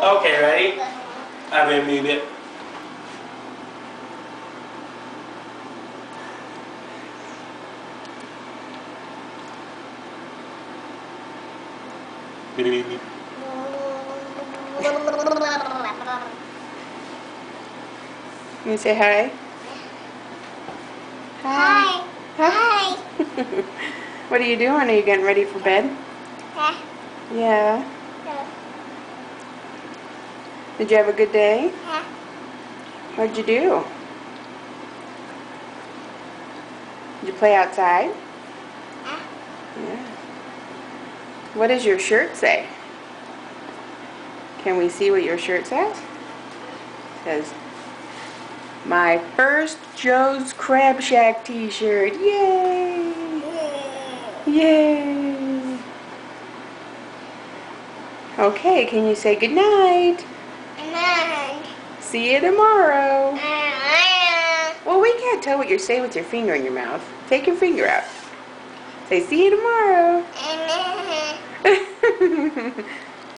Okay, ready? I will move it. You say hi? Hi. Hi. What are you doing? Are you getting ready for bed? Yeah. Yeah. Yeah. Did you have a good day? Yeah. What'd you do? Did you play outside? Yeah. What does your shirt say? Can we see what your shirt says? It says, "My first Joe's Crab Shack t-shirt. Yay! Yay!" Okay, can you say good night? See you tomorrow. Well, we can't tell what you're saying with your finger in your mouth. Take your finger out. Say, see you tomorrow.